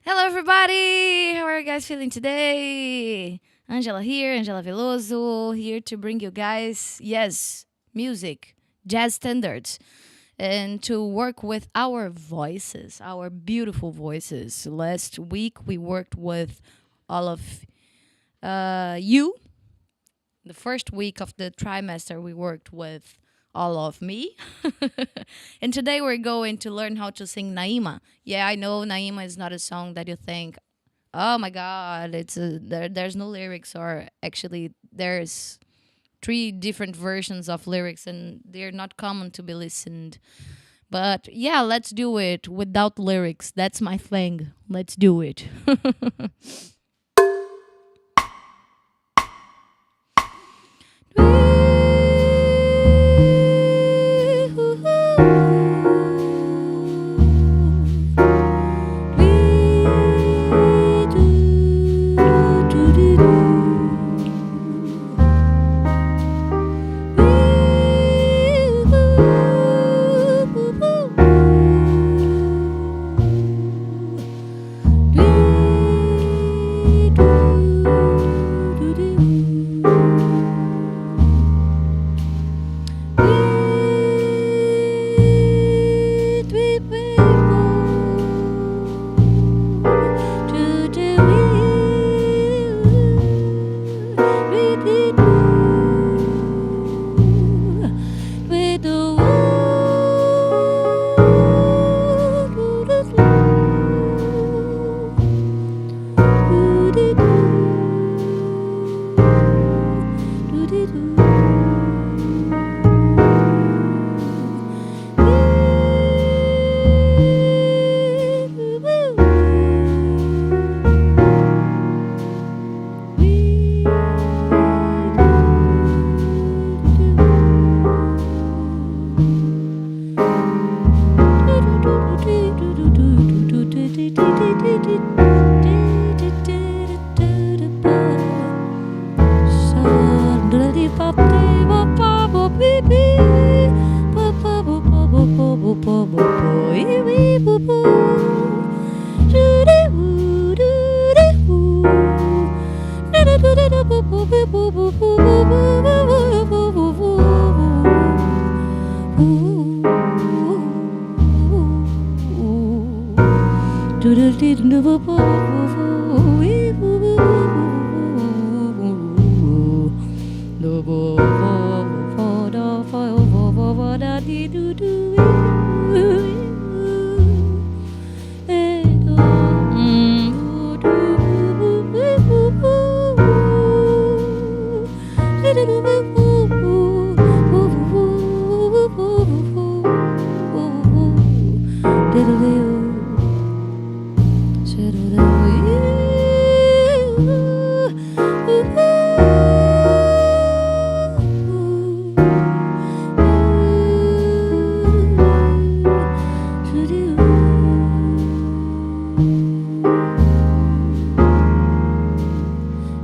Hello, everybody. How are you guys feeling today? Angela here, Angela Veloso, here to bring you guys, yes, music, jazz standards, and to work with our voices, our beautiful voices. Last week, we worked with all of you. The first week of the trimester, we worked with all of me. And today we're going to learn how to sing NAIMA. Yeah, I know NAIMA is not a song that you think, oh my God, there's no lyrics, or actually there's three different versions of lyrics and they're not common to be listened. But yeah, let's do it without lyrics. That's my thing. Let's do it.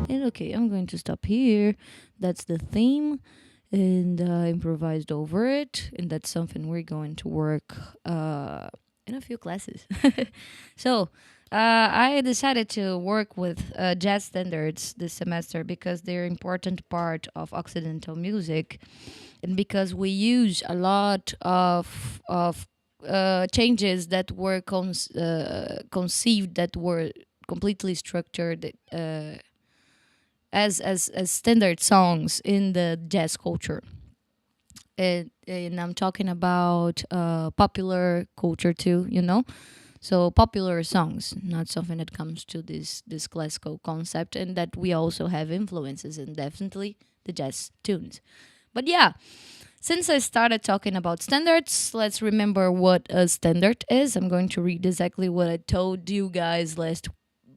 And okay, I'm going to stop here. That's the theme, and improvised over it, and that's something we're going to work in a few classes. So I decided to work with jazz standards this semester because they're an important part of Occidental music, and because we use a lot of changes that were conceived, that were completely structured as standard songs in the jazz culture. And I'm talking about popular culture too, you know. So popular songs, not something that comes to this classical concept, and that we also have influences in definitely the jazz tunes. But yeah, since I started talking about standards, let's remember what a standard is. I'm going to read exactly what I told you guys last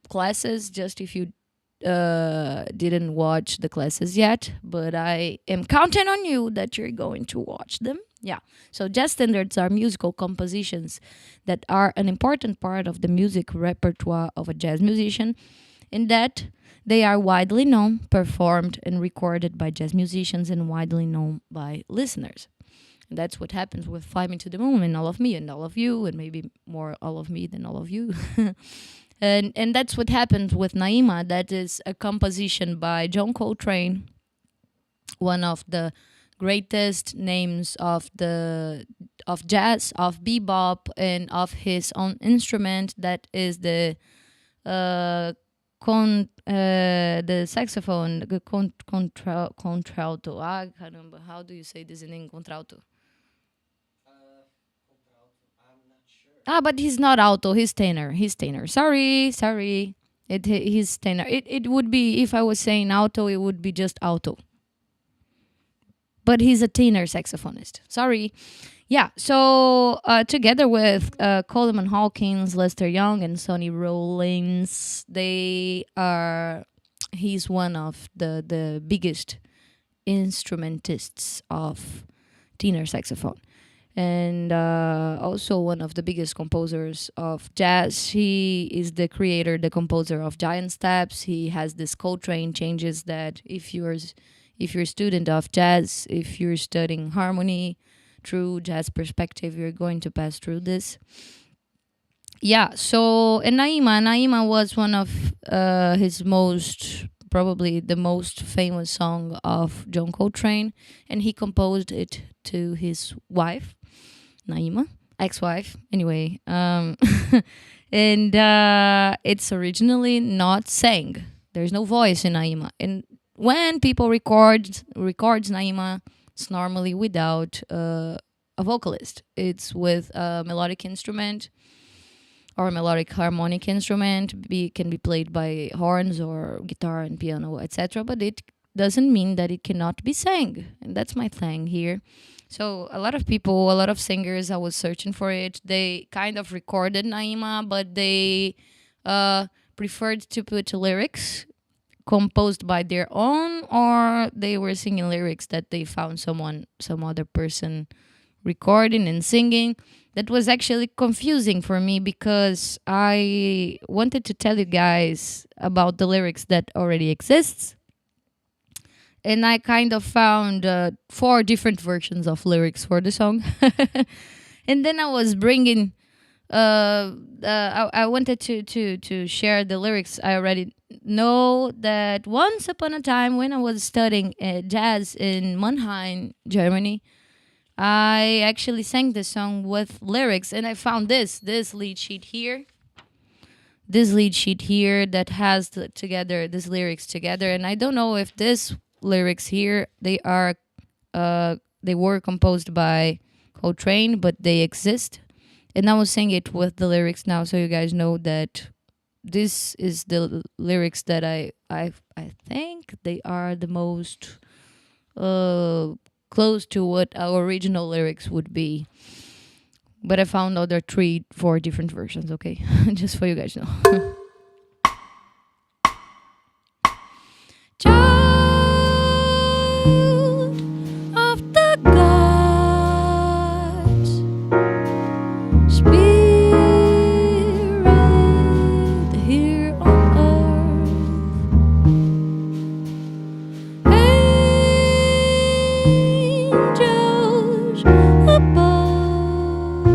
classes, just if you didn't watch the classes yet, but I am counting on you that you're going to watch them. Yeah. So jazz standards are musical compositions that are an important part of the music repertoire of a jazz musician, in that they are widely known, performed, and recorded by jazz musicians and widely known by listeners. And that's what happens with Fly Me to the Moon and All of Me and All of You, and maybe more All of Me than All of You. And that's what happened with Naima. That is a composition by John Coltrane, one of the greatest names of jazz, of bebop, and of his own instrument, that is the saxophone, the contralto. Ah, caramba, how do you say this in English? Contralto. Ah, but he's not alto. He's tenor. He's tenor. Sorry. He's tenor. It would be, if I was saying alto, it would be just alto. But he's a tenor saxophonist. Sorry. Yeah. So together with Coleman Hawkins, Lester Young, and Sonny Rollins, he's one of the biggest instrumentists of tenor saxophone, and also one of the biggest composers of jazz. He is the creator, the composer of Giant Steps. He has this Coltrane changes that if you're a student of jazz, if you're studying harmony through jazz perspective, you're going to pass through this. Yeah, so and Naima was one of his most, probably the most famous song of John Coltrane, and he composed it to his wife, Naima, ex-wife, anyway. And it's originally not sang. There's no voice in Naima, and when people records Naima, it's normally without a vocalist. It's with a melodic instrument or a melodic harmonic instrument. Can be played by horns or guitar and piano, etc. But it doesn't mean that it cannot be sang, and that's my thing here. So a lot of people, a lot of singers, I was searching for it. They kind of recorded Naima, but they preferred to put lyrics composed by their own, or they were singing lyrics that they found some other person recording and singing. That was actually confusing for me because I wanted to tell you guys about the lyrics that already exists, and I kind of found 4 different versions of lyrics for the song. And then I was bringing I wanted to share the lyrics. I already know that once upon a time, when I was studying jazz in Mannheim, Germany, I actually sang this song with lyrics, and I found this lead sheet here. This lead sheet here that has together these lyrics together, and I don't know if this lyrics here they were composed by Coltrane, but they exist. And I will sing it with the lyrics now, so you guys know that this is the lyrics that I think they are the most close to what our original lyrics would be. But I found other 4 different versions. Okay, just for you guys know. Child of the gods, spirit here on earth, angels above,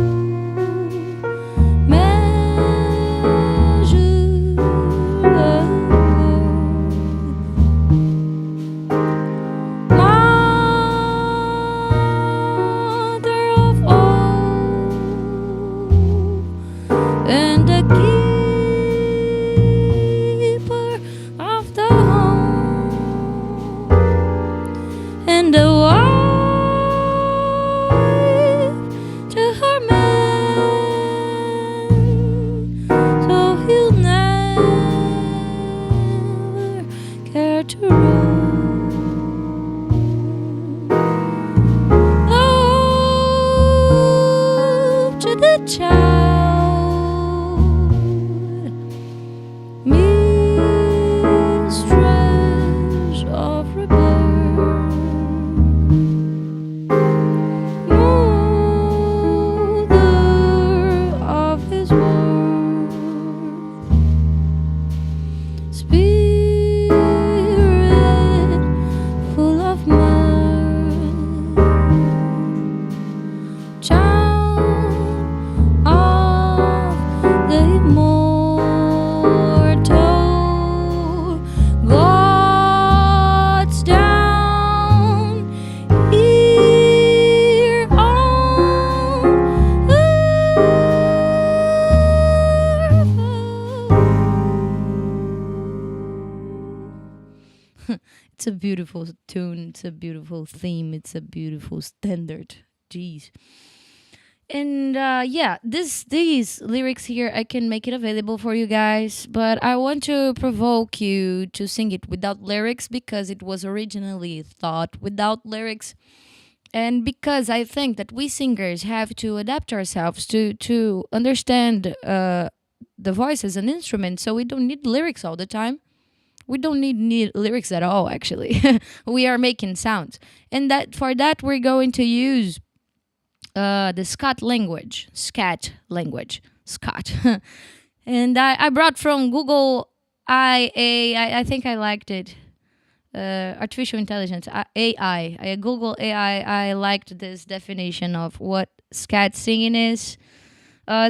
measure It's a beautiful tune. It's a beautiful theme. It's a beautiful standard. Jeez. And yeah, these lyrics here, I can make it available for you guys, but I want to provoke you to sing it without lyrics because it was originally thought without lyrics, and because I think that we singers have to adapt ourselves to understand the voice as an instrument, so we don't need lyrics all the time. We don't need lyrics at all. Actually, we are making sounds, and that for that we're going to use the scat language, scat. And I brought from Google I think I liked it. Artificial intelligence, AI. Google AI. I liked this definition of what scat singing is.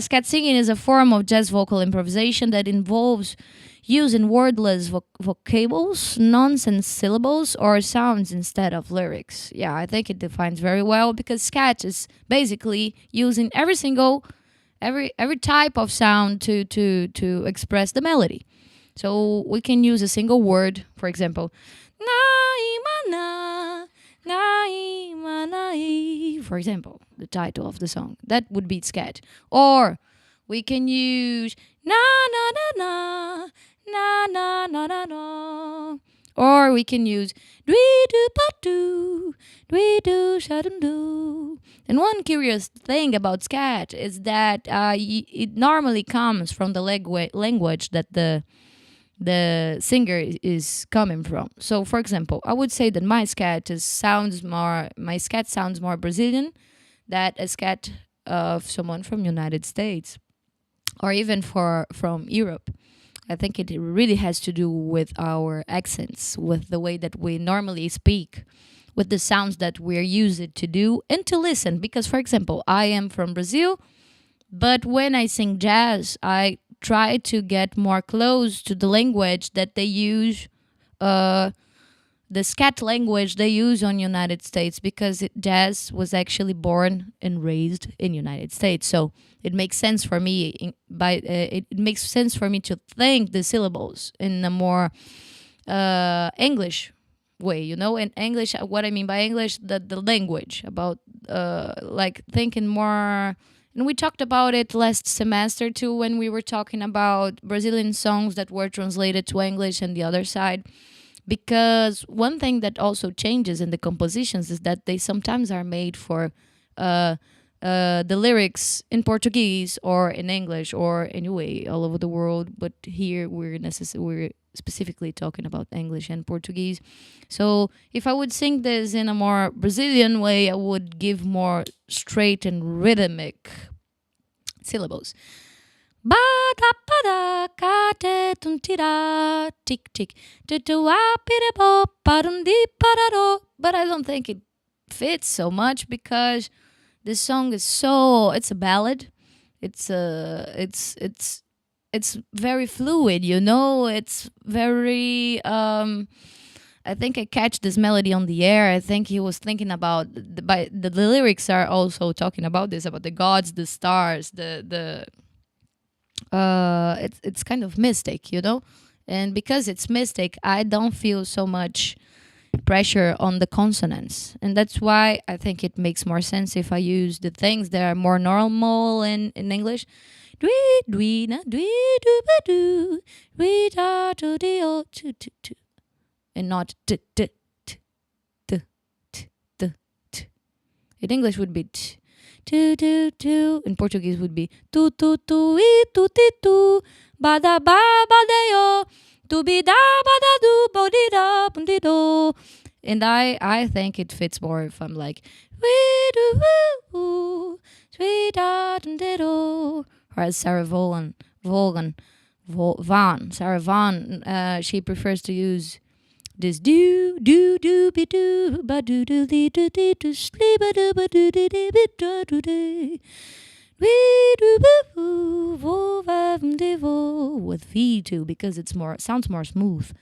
Scat singing is a form of jazz vocal improvisation that involves using wordless vocables, nonsense syllables, or sounds instead of lyrics. Yeah, I think it defines very well because scat is basically using every type of sound to express the melody. So we can use a single word, for example, NAIMA na, NAIMA nai, for example, the title of the song. That would be scat. Or we can use na na na na na na na na. Or we can use dwee do ba do, dwee do shadum do. And one curious thing about scat is that it normally comes from the language that the singer is coming from. So, for example, I would say that my scat sounds more Brazilian than a scat of someone from United States or even from Europe. I think it really has to do with our accents, with the way that we normally speak, with the sounds that we're used to do and to listen. Because, for example, I am from Brazil, but when I sing jazz, I try to get more close to the language that they use, the scat language they use on United States, because jazz was actually born and raised in United States. So it makes sense for me it makes sense for me to think the syllables in a more English way, In English, what I mean by English, the language about like thinking more. And we talked about it last semester too when we were talking about Brazilian songs that were translated to English and the other side. Because one thing that also changes in the compositions is that they sometimes are made for the lyrics in Portuguese or in English or anyway all over the world. But here we're specifically talking about English and Portuguese. So if I would sing this in a more Brazilian way, I would give more straight and rhythmic syllables. Ba da ba da ka te tum tira tick tick tu tu wa pire bo pa dum di pa da do. But I don't think it fits so much because this song is it's a ballad. It's very fluid, It's very I think I catch this melody on the air. I think he was thinking about the lyrics are also talking about this, about the gods, the stars, it's kind of mystic, And because it's mystic, I don't feel so much pressure on the consonants. And that's why I think it makes more sense if I use the things that are more normal in English. Dwee dwee na dwee do ba do, dwee da do de o tu tu tu. And not t t t t t t t. In English would be t tu tu tu. In Portuguese would be tu tu tu e tu ti tu ba da ba de yo tu bi da ba da do bo di da bum di do. And I think it fits more if I'm like we do woo sweet da dum di do. Or as Sarah Sarah Vaughan, she prefers to use this do do do be do ba do do di do di do sleep ba do di di be do di we do boo vo vam de vo with V too because sounds more smooth.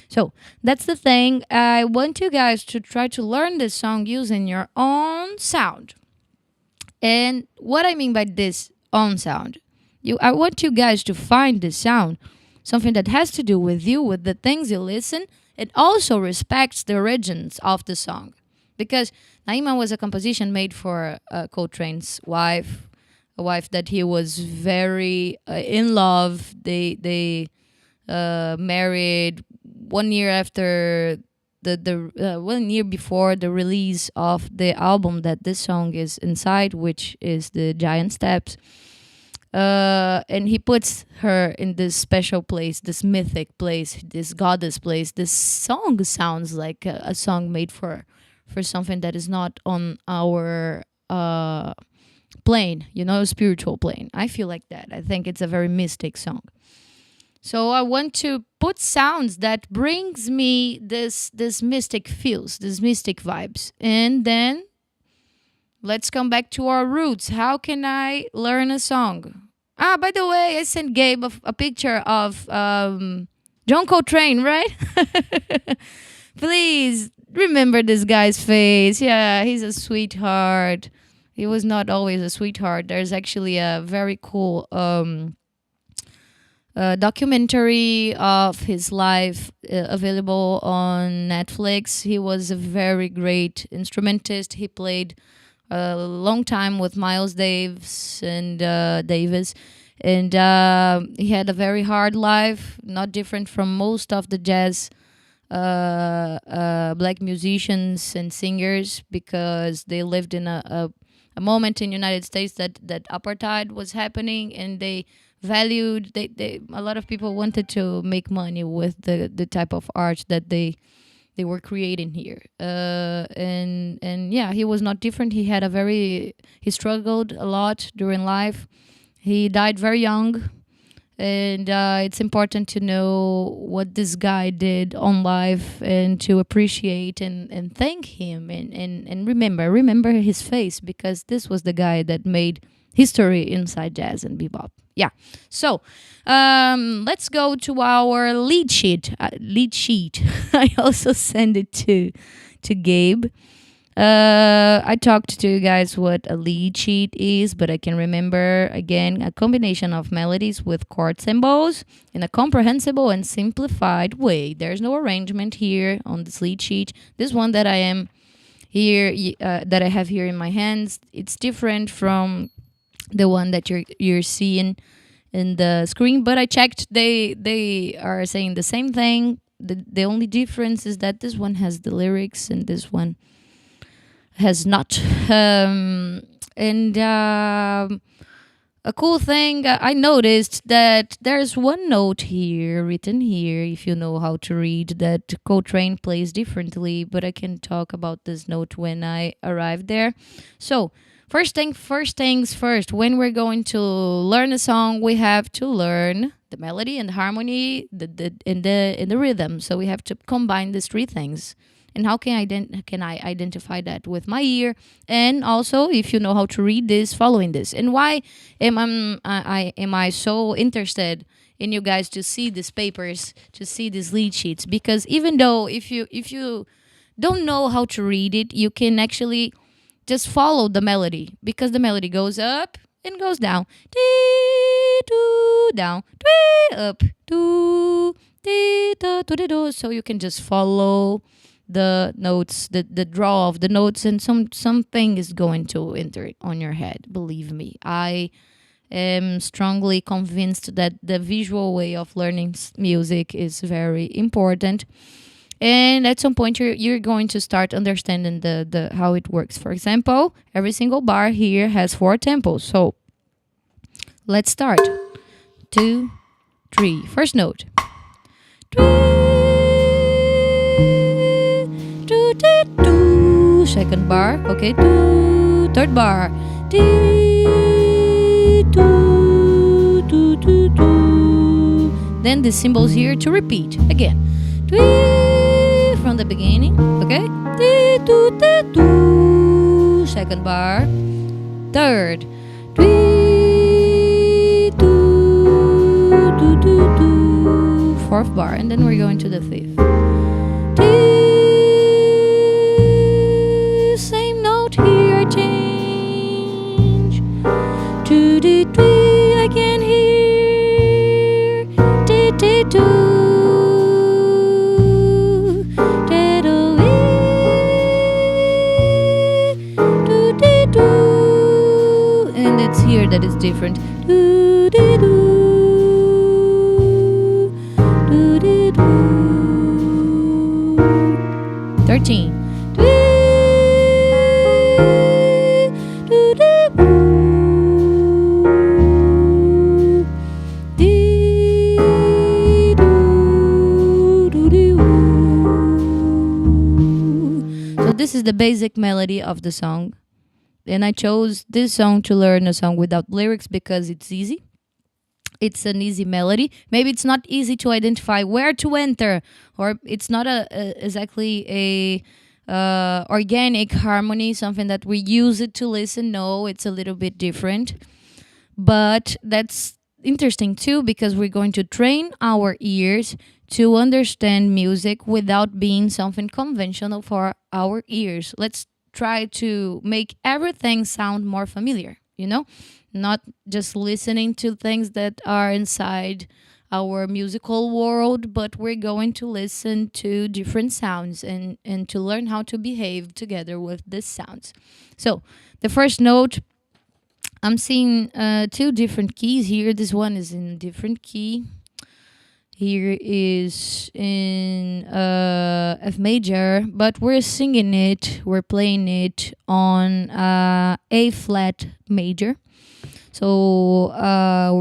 So that's the thing. I want you guys to try to learn this song using your own sound. And what I mean by this own sound, I want you guys to find this sound, something that has to do with you, with the things you listen, it also respects the origins of the song, because Naima was a composition made for Coltrane's wife, a wife that he was very in love. They married 1 year after the 1 year before the release of the album that this song is inside, which is the Giant Steps. And he puts her in this special place, this mythic place, this goddess place. This song sounds like a song made for something that is not on our plane, spiritual plane. I feel like that. I think it's a very mystic song. So I want to put sounds that brings me this mystic feels, this mystic vibes. And then let's come back to our roots. How can I learn a song? By the way, I sent Gabe a picture of John Coltrane, right? Please remember this guy's face. Yeah, he's a sweetheart. He was not always a sweetheart. There's actually a very cool documentary of his life available on Netflix. He was a very great instrumentist. He played a long time with Miles Davis, and he had a very hard life, not different from most of the jazz black musicians and singers, because they lived in a moment in the United States that apartheid was happening, and they valued a lot of people wanted to make money with the type of art that they were creating here. And yeah, he was not different. He struggled a lot during life. He died very young. And it's important to know what this guy did on life, and to appreciate and thank him, and remember his face, because this was the guy that made history inside jazz and bebop. Yeah. So let's go to our lead sheet. I also send it to Gabe. I talked to you guys what a lead sheet is, but I can remember again: a combination of melodies with chord symbols in a comprehensible and simplified way. There's no arrangement here on this lead sheet. This one that I am here, that I have here in my hands, it's different from the one that you're seeing in the screen. But I checked; they are saying the same thing. The only difference is that this one has the lyrics and this one has not. A cool thing I noticed, that there's one note here, written here, if you know how to read, that Coltrane plays differently, but I can talk about this note when I arrive there. So first things first, when we're going to learn a song, we have to learn the melody and the harmony, and the rhythm. So we have to combine these three things. And how can I identify that with my ear? And also, if you know how to read this, following this. And why am I so interested in you guys to see these papers, to see these lead sheets? Because even though if you don't know how to read it, you can actually just follow the melody, because the melody goes up and goes down. Dee, doo, down, dee, up, doo, dee, da, doo, dee, doo. So you can just follow the notes, the draw of the notes, and something is going to enter on your head. Believe me, I am strongly convinced that the visual way of learning music is very important. And at some point, you're going to start understanding the how it works. For example, every single bar here has 4 tempos. So let's start. 2, 3. First note. Second bar. Okay. Third bar. Then the symbols here to repeat again. From the beginning, okay? Second bar. Third. Fourth bar, and then we're going to the fifth. Same note here, change. I can hear. different. Do, dee, do, do, dee, do. 13. So this is the basic melody of the song. And I chose this song to learn a song without lyrics because it's easy. It's an easy melody. Maybe it's not easy to identify where to enter, or it's not exactly a organic harmony, something that we use it to listen. No, it's a little bit different. But that's interesting too, because we're going to train our ears to understand music without being something conventional for our ears. Let's try to make everything sound more familiar, not just listening to things that are inside our musical world, but we're going to listen to different sounds and to learn how to behave together with these sounds. So the first note, I'm seeing two different keys here. This one is in a different key. Here is in F major, but we're singing it, we're playing it on A flat major. So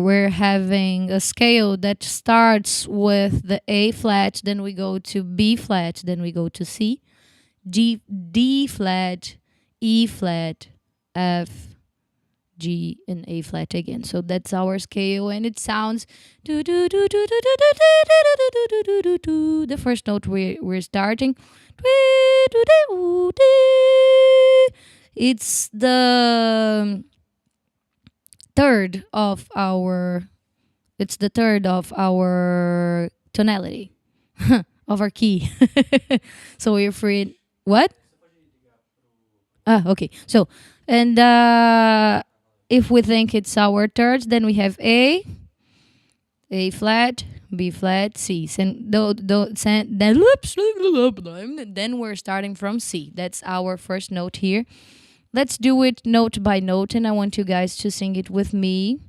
we're having a scale that starts with the A flat, then we go to B flat, then we go to C, D flat, E flat, F, G, and A flat again. So that's our scale, and it sounds do do do do do do do do do do do. The first note we're starting. It's the third of our. It's the third of our tonality of our key. So we're free. What? Okay. So and if we think it's our thirds, then we have A flat, B flat, C. Then we're starting from C. That's our first note here. Let's do it note by note, and I want you guys to sing it with me.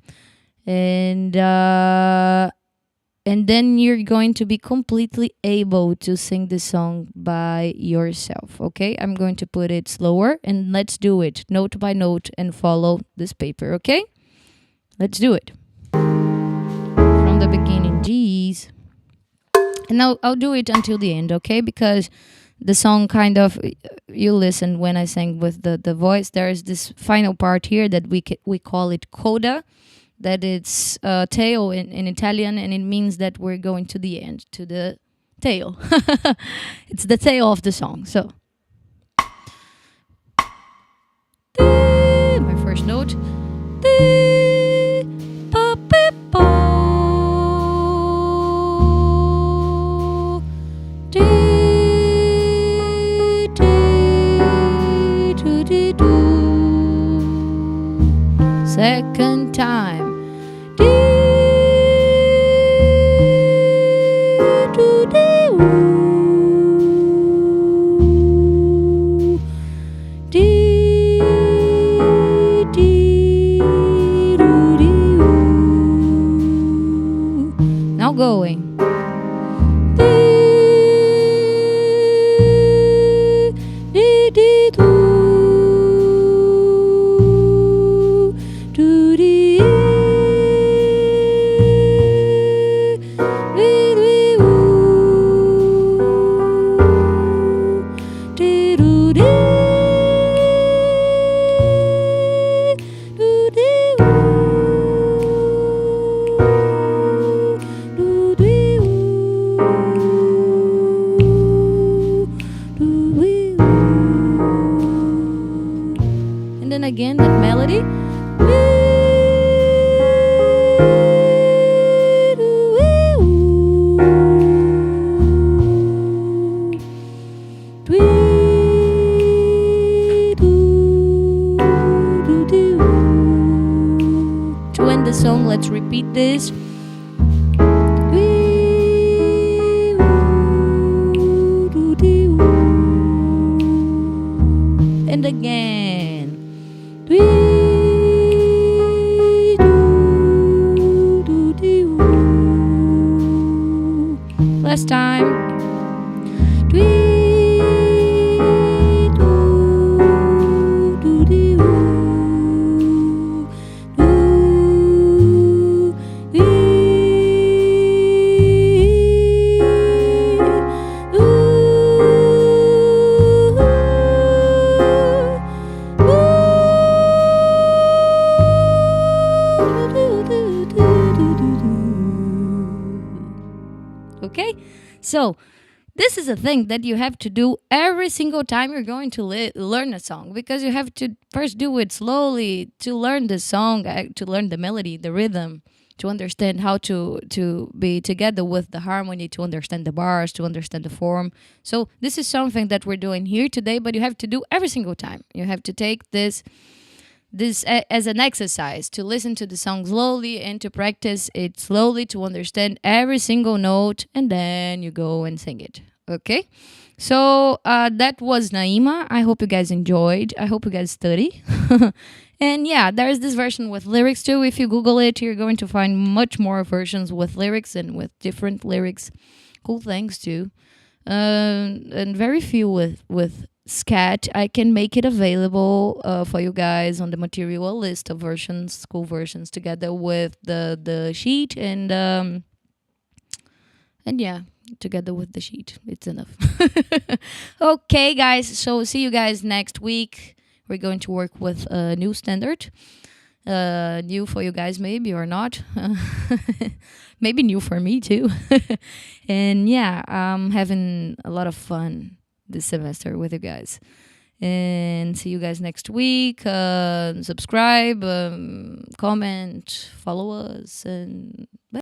And then you're going to be completely able to sing the song by yourself, okay? I'm going to put it slower, and let's do it note by note and follow this paper, okay? Let's do it. From the beginning, G's. And I'll do it until the end, okay? Because the song kind of, you listen when I sang with the voice, there's this final part here that we call it coda. That it's tail in Italian, and it means that we're going to the end, to the tail. It's the tail of the song. So, my first note. Second time. Now going. And then again, that melody. To end the song, let's repeat this. And again. last time. Okay, so this is a thing that you have to do every single time you're going to learn a song, because you have to first do it slowly to learn the song, to learn the melody, the rhythm, to understand how to be together with the harmony, to understand the bars, to understand the form. So this is something that we're doing here today, but you have to do every single time. You have to take this as an exercise, to listen to the song slowly and to practice it slowly, to understand every single note, and then you go and sing it. Okay, so that was Naima. I hope you guys enjoyed. I hope you guys study. And yeah, there's this version with lyrics too. If you Google it, you're going to find much more versions with lyrics and with different lyrics. Cool things too. And very few with scat. I can make it available for you guys on the material list of versions, school versions, together with the sheet, and yeah, together with the sheet, it's enough. Okay, guys. So see you guys next week. We're going to work with a new standard. New for you guys, maybe, or not. Maybe new for me too. And yeah, I'm having a lot of fun this semester with you guys. And see you guys next week. Subscribe, comment, follow us, and bye.